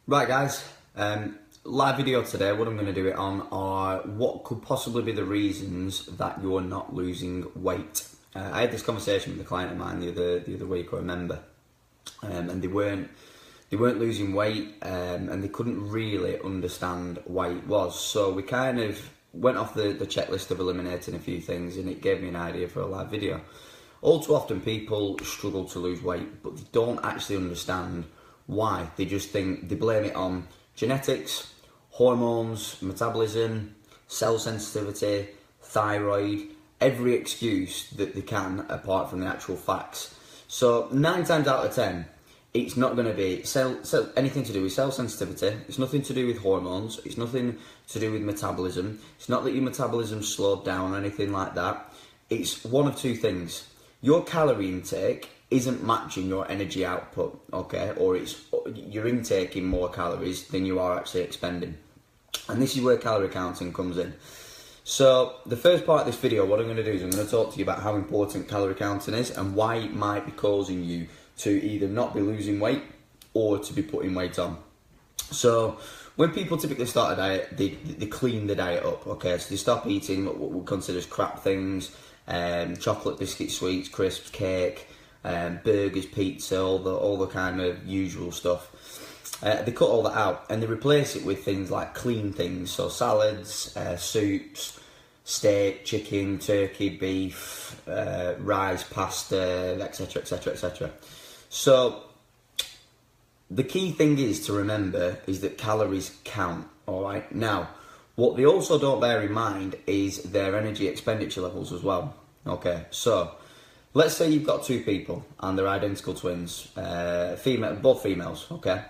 Right guys, live video today. What I'm going to do it on are what could possibly be the reasons that you're not losing weight. I had this conversation with a client of mine the other week, I remember, and they weren't losing weight, and they couldn't really understand why it was. So we kind of went off the checklist of eliminating a few things, and it gave me an idea for a live video. All too often people struggle to lose weight, but they don't actually understand why. They just think, they blame it on genetics, hormones, metabolism, cell sensitivity, thyroid, every excuse that they can apart from the actual facts. So 9 times out of 10, it's not going to be anything to do with cell sensitivity. It's nothing to do with hormones. It's nothing to do with metabolism. It's not that your metabolism slowed down or anything like that. It's one of two things. Your calorie intake isn't matching your energy output, okay? Or you're intaking more calories than you are actually expending. And this is where calorie counting comes in. So the first part of this video, what I'm going to do is I'm going to talk to you about how important calorie counting is and why it might be causing you to either not be losing weight or to be putting weight on. So when people typically start a diet, they clean the diet up, okay? So they stop eating what we consider as crap things, chocolate, biscuits, sweets, crisps, cake, burgers, pizza, all the kind of usual stuff. They cut all that out and they replace it with things like clean things, so salads, soups, steak, chicken, turkey, beef, rice, pasta, etc, etc, etc. So the key thing is to remember is that calories count, alright? Now, what they also don't bear in mind is their energy expenditure levels as well, okay? So let's say you've got two people and they're identical twins, both females, okay?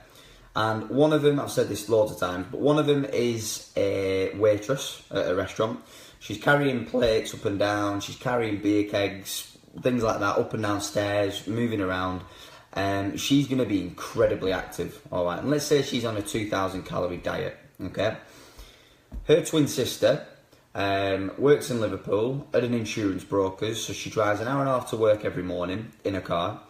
And one of them, I've said this loads of times, but one of them is a waitress at a restaurant. She's carrying plates up and down, she's carrying beer kegs, things like that, up and down stairs, moving around. She's going to be incredibly active, alright? And let's say she's on a 2,000 calorie diet, okay? Her twin sister works in Liverpool at an insurance broker's, so she drives an hour and a half to work every morning in a car.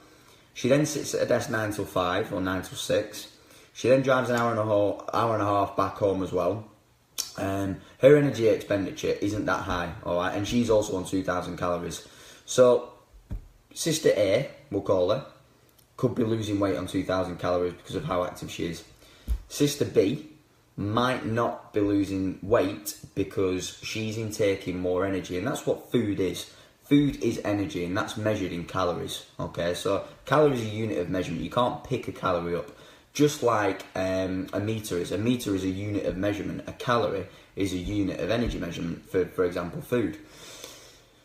She then sits at a desk 9 till 5 or 9 till 6. She then drives an hour and a half back home as well. Her energy expenditure isn't that high, alright, and she's also on 2,000 calories. So sister A, we'll call her, could be losing weight on 2,000 calories because of how active she is. Sister B might not be losing weight because she's intaking more energy, and that's what food is. Food is energy, and that's measured in calories, okay? So calories is a unit of measurement. You can't pick a calorie up. Just like a meter is. A meter is a unit of measurement. A calorie is a unit of energy measurement, for example, food.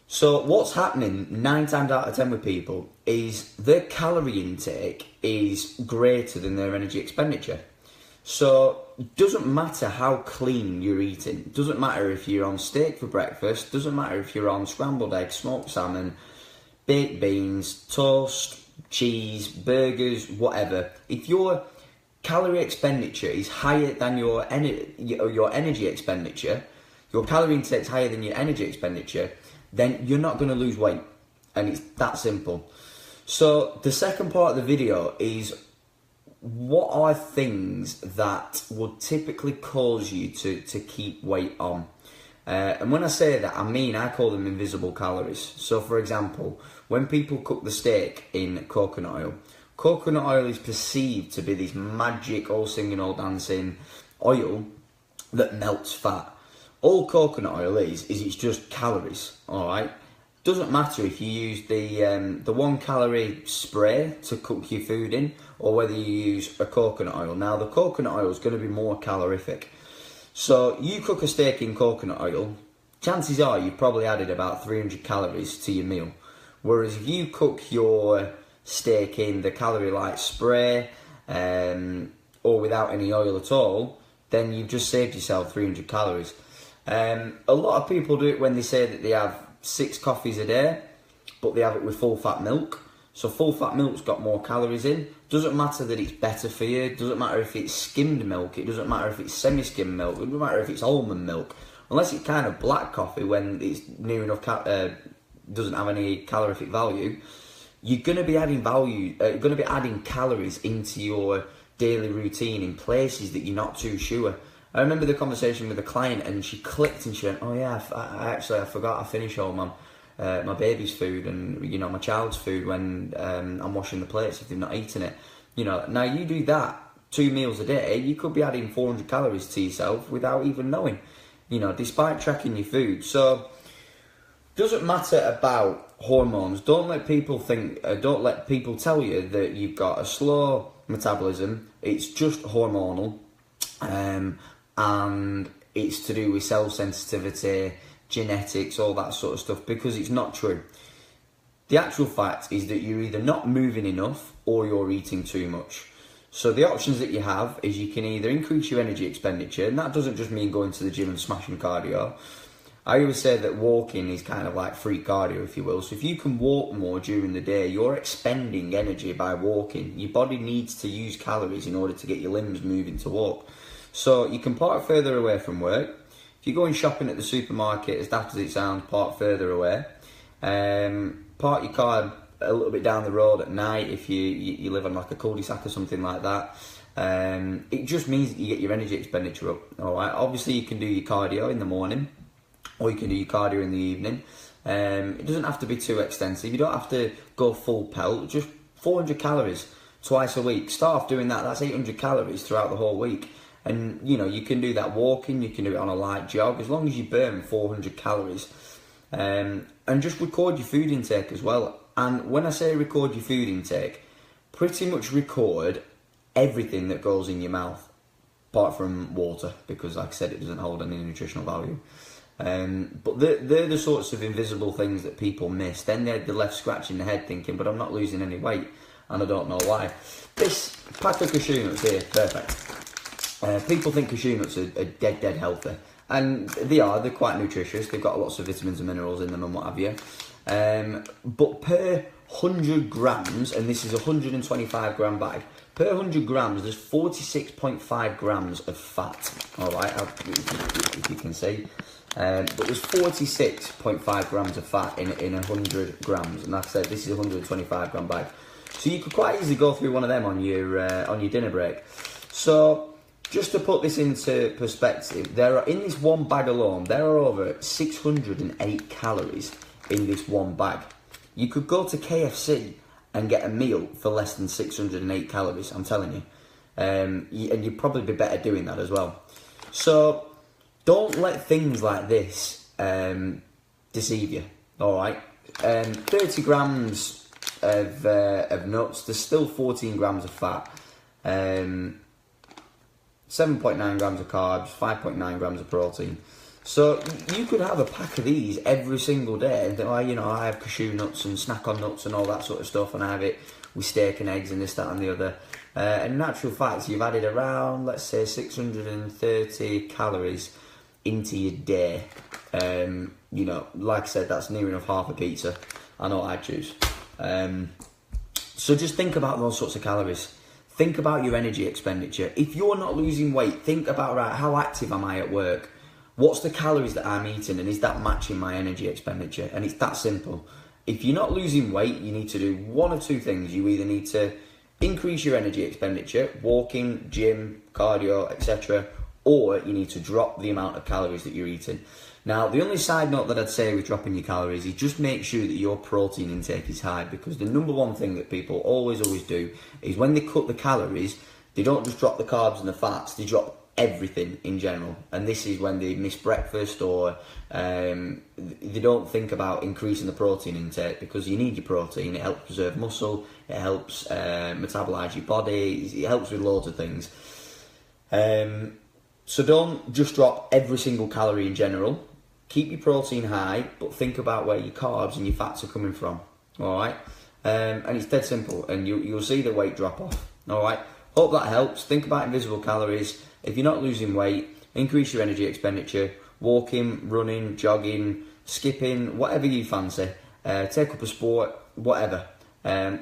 So what's happening 9 times out of 10 with people is their calorie intake is greater than their energy expenditure. So it doesn't matter how clean you're eating. It doesn't matter if you're on steak for breakfast. It doesn't matter if you're on scrambled eggs, smoked salmon, baked beans, toast, cheese, burgers, whatever. If your calorie expenditure is higher than your energy expenditure, your calorie intake is higher than your energy expenditure, then you're not going to lose weight. And it's that simple. So the second part of the video is, what are things that would typically cause you to keep weight on? And when I say that, I call them invisible calories. So for example, when people cook the steak in coconut oil is perceived to be this magic, all singing, all dancing oil that melts fat. All coconut oil is it's just calories, alright? Doesn't matter if you use the 1 calorie spray to cook your food in, or whether you use a coconut oil. Now the coconut oil is going to be more calorific. So you cook a steak in coconut oil, chances are you've probably added about 300 calories to your meal. Whereas if you cook your steak in the calorie light spray, or without any oil at all, then you've just saved yourself 300 calories. A lot of people do it when they say that they have 6 coffees a day, but they have it with full fat milk. So full fat milk's got more calories in. Doesn't matter that it's better for you. It doesn't matter if it's skimmed milk. It doesn't matter if it's semi-skimmed milk. It doesn't matter if it's almond milk. Unless it's kind of black coffee when it's near enough, doesn't have any calorific value. You're going to be adding calories into your daily routine in places that you're not too sure. I remember the conversation with a client, and she clicked and she went, "Oh yeah, I forgot I finish all my baby's food and, you know, my child's food when I'm washing the plates if they've not eaten it." You know, now you do that 2 meals a day, you could be adding 400 calories to yourself without even knowing, you know, despite tracking your food. So doesn't matter about hormones. Don't let people tell you that you've got a slow metabolism. It's just hormonal, and it's to do with cell sensitivity, genetics, all that sort of stuff, because it's not true. The actual fact is that you're either not moving enough or you're eating too much. So the options that you have is you can either increase your energy expenditure, and that doesn't just mean going to the gym and smashing cardio. I always say that walking is kind of like free cardio, if you will. So if you can walk more during the day, you're expending energy by walking. Your body needs to use calories in order to get your limbs moving to walk. So you can park further away from work. If you're going shopping at the supermarket, as daft as it sounds, park further away. Park your car a little bit down the road at night if you live on like a cul-de-sac or something like that. It just means that you get your energy expenditure up. All right. Obviously, you can do your cardio in the morning, or you can do your cardio in the evening. It doesn't have to be too extensive. You don't have to go full pelt. Just 400 calories twice a week. Start off doing that. That's 800 calories throughout the whole week. And, you know, you can do that walking. You can do it on a light jog, as long as you burn 400 calories. And just record your food intake as well. And when I say record your food intake, pretty much record everything that goes in your mouth, apart from water, because like I said, it doesn't hold any nutritional value. But they're the sorts of invisible things that people miss. Then they're left scratching their head thinking, but I'm not losing any weight, and I don't know why. This pack of cashew nuts here, perfect. People think cashew nuts are dead healthy. And they're quite nutritious. They've got lots of vitamins and minerals in them and what have you. But per 100 grams, and this is a 125 gram bag, per 100 grams there's 46.5 grams of fat. Alright, if you can see. But there's 46.5 grams of fat in 100 grams. And like I said, this is a 125 gram bag. So you could quite easily go through one of them on your dinner break. So just to put this into perspective, in this one bag alone, there are over 608 calories in this one bag. You could go to KFC and get a meal for less than 608 calories, I'm telling you. And you'd probably be better doing that as well. So don't let things like this deceive you, alright? 30 grams of nuts, there's still 14 grams of fat. 7.9 grams of carbs, 5.9 grams of protein. So you could have a pack of these every single day and think, oh, you know, I have cashew nuts and snack on nuts and all that sort of stuff, and I have it with steak and eggs and this, that and the other. And in actual fact, you've added around, let's say, 630 calories into your day. You know, like I said, that's near enough half a pizza. I know I'd choose. So just think about those sorts of calories. Think about your energy expenditure. If you're not losing weight, think about, right, how active am I at work? What's the calories that I'm eating, and is that matching my energy expenditure? And it's that simple. If you're not losing weight, you need to do one of two things. You either need to increase your energy expenditure, walking, gym, cardio, etc., or you need to drop the amount of calories that you're eating. Now, the only side note that I'd say with dropping your calories is just make sure that your protein intake is high, because the number one thing that people always do is when they cut the calories, they don't just drop the carbs and the fats, they drop everything in general. And this is when they miss breakfast, or they don't think about increasing the protein intake, because you need your protein. It helps preserve muscle, it helps metabolise your body, it helps with loads of things. So don't just drop every single calorie in general. Keep your protein high, but think about where your carbs and your fats are coming from. Alright? And it's dead simple, and you'll see the weight drop off. Alright? Hope that helps. Think about invisible calories. If you're not losing weight, increase your energy expenditure. Walking, running, jogging, skipping, whatever you fancy. Take up a sport, whatever.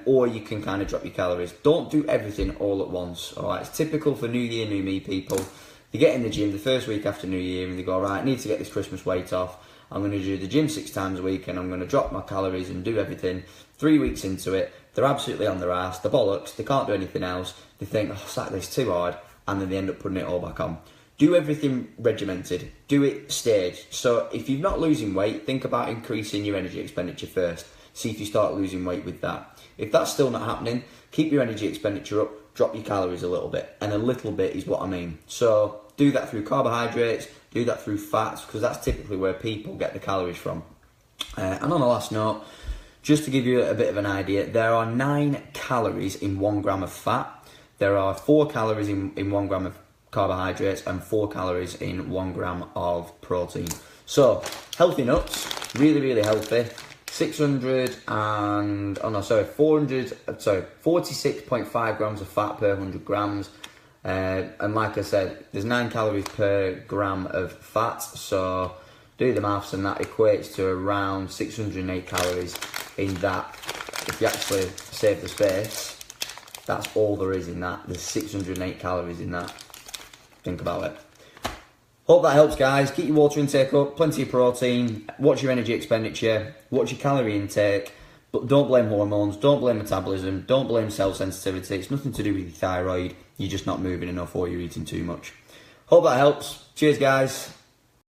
Or you can kind of drop your calories. Don't do everything all at once. Alright? It's typical for New Year, New Me people. They get in the gym the first week after New Year and they go, right, I need to get this Christmas weight off. I'm going to do the gym 6 times a week and I'm going to drop my calories and do everything. 3 weeks into it, they're absolutely on their ass, the bollocks, they can't do anything else. They think, oh, Saturday's too hard, and then they end up putting it all back on. Do everything regimented, do it staged. So if you're not losing weight, think about increasing your energy expenditure first. See if you start losing weight with that. If that's still not happening, keep your energy expenditure up, drop your calories a little bit. And a little bit is what I mean. So do that through carbohydrates, do that through fats, because that's typically where people get the calories from. And on a last note, just to give you a bit of an idea, there are 9 calories in 1 gram of fat. There are 4 calories in 1 gram of carbohydrates and 4 calories in 1 gram of protein. So, healthy nuts, really, really healthy. 46.5 grams of fat per 100 grams. And like I said, there's 9 calories per gram of fat. So, do the maths, and that equates to around 608 calories in that. If you actually save the space, that's all there is in that. There's 608 calories in that. Think about it. Hope that helps, guys. Keep your water intake up, plenty of protein, watch your energy expenditure, watch your calorie intake, but don't blame hormones, don't blame metabolism, don't blame cell sensitivity. It's nothing to do with your thyroid. You're just not moving enough or you're eating too much. Hope that helps. Cheers, guys.